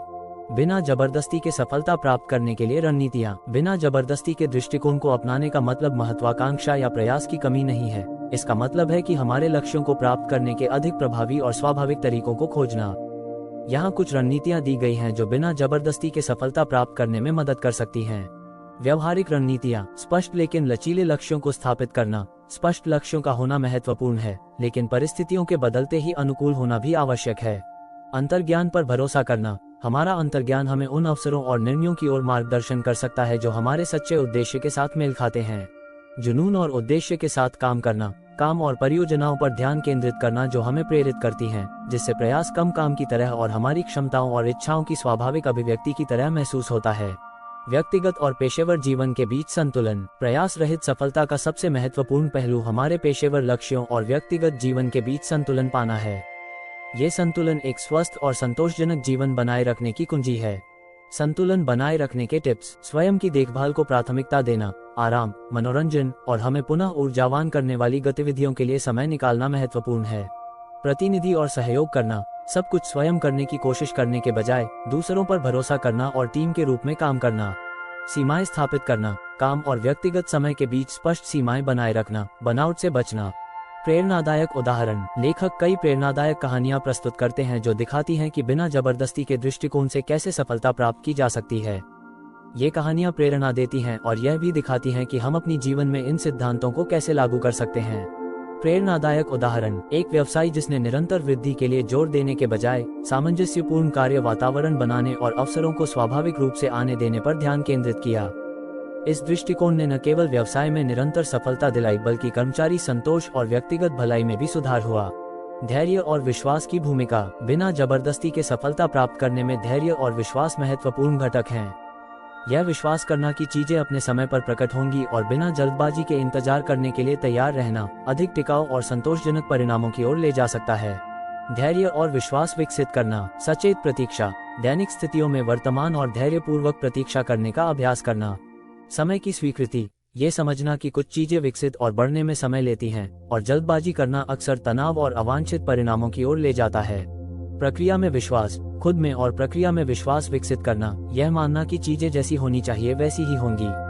बिना जबरदस्ती के सफलता प्राप्त करने के लिए रणनीतियाँ। बिना जबरदस्ती के दृष्टिकोण को अपनाने का मतलब महत्वाकांक्षा या प्रयास की कमी नहीं है। इसका मतलब है कि हमारे लक्ष्यों को प्राप्त करने के अधिक प्रभावी और स्वाभाविक तरीकों को खोजना। यहाँ कुछ रणनीतियाँ दी गई हैं जो बिना जबरदस्ती के सफलता प्राप्त करने में मदद कर सकती हैं। व्यवहारिक रणनीतियाँ, स्पष्ट लेकिन लचीले लक्ष्यों को स्थापित करना। स्पष्ट लक्ष्यों का होना महत्वपूर्ण है, लेकिन परिस्थितियों के बदलते ही अनुकूल होना भी आवश्यक है। अंतर्ज्ञान पर भरोसा करना। हमारा अंतर्ज्ञान हमें उन अवसरों और निर्णयों की ओर मार्गदर्शन कर सकता है जो हमारे सच्चे उद्देश्य के साथ मेल खाते हैं। जुनून और उद्देश्य के साथ काम करना। काम और परियोजनाओं पर ध्यान केंद्रित करना जो हमें प्रेरित करती हैं, जिससे प्रयास कम काम की तरह और हमारी क्षमताओं और इच्छाओं की स्वाभाविक अभिव्यक्ति की तरह महसूस होता है। व्यक्तिगत और पेशेवर जीवन के बीच संतुलन। प्रयास रहित सफलता का सबसे महत्वपूर्ण पहलू हमारे पेशेवर लक्ष्यों और व्यक्तिगत जीवन के बीच संतुलन पाना है। ये संतुलन एक स्वस्थ और संतोषजनक जीवन बनाए रखने की कुंजी है। संतुलन बनाए रखने के टिप्स, स्वयं की देखभाल को प्राथमिकता देना, आराम, मनोरंजन और हमें पुनः ऊर्जावान करने वाली गतिविधियों के लिए समय निकालना महत्वपूर्ण है। प्रतिनिधि और सहयोग करना, सब कुछ स्वयं करने की कोशिश करने के बजाय दूसरों पर भरोसा करना और टीम के रूप में काम करना। सीमाएं स्थापित करना, काम और व्यक्तिगत समय के बीच स्पष्ट सीमाएं बनाए रखना, बर्नआउट से बचना। प्रेरणादायक उदाहरण, लेखक कई प्रेरणादायक कहानियां प्रस्तुत करते हैं जो दिखाती हैं कि बिना जबरदस्ती के दृष्टिकोण से कैसे सफलता प्राप्त की जा सकती है। ये कहानियां प्रेरणा देती हैं और यह भी दिखाती हैं कि हम अपनी जीवन में इन सिद्धांतों को कैसे लागू कर सकते हैं। प्रेरणादायक उदाहरण, एक व्यवसायी जिसने निरंतर वृद्धि के लिए जोर देने के बजाय सामंजस्यपूर्ण कार्य वातावरण बनाने और अवसरों को स्वाभाविक रूप से आने देने पर ध्यान केंद्रित किया। इस दृष्टिकोण ने न केवल व्यवसाय में निरंतर सफलता दिलाई बल्कि कर्मचारी संतोष और व्यक्तिगत भलाई में भी सुधार हुआ। धैर्य और विश्वास की भूमिका। बिना जबरदस्ती के सफलता प्राप्त करने में धैर्य और विश्वास महत्वपूर्ण घटक हैं। यह विश्वास करना कि चीजें अपने समय पर प्रकट होंगी और बिना जल्दबाजी के इंतजार करने के लिए तैयार रहना अधिक टिकाऊ और संतोषजनक परिणामों की ओर ले जा सकता है। धैर्य और विश्वास विकसित करना। सचेत प्रतीक्षा, दैनिक स्थितियों में वर्तमान और धैर्यपूर्वक प्रतीक्षा करने का अभ्यास करना। समय की स्वीकृति, ये समझना कि कुछ चीजें विकसित और बढ़ने में समय लेती हैं और जल्दबाजी करना अक्सर तनाव और अवांछित परिणामों की ओर ले जाता है। प्रक्रिया में विश्वास, खुद में और प्रक्रिया में विश्वास विकसित करना, यह मानना कि चीजें जैसी होनी चाहिए वैसी ही होंगी।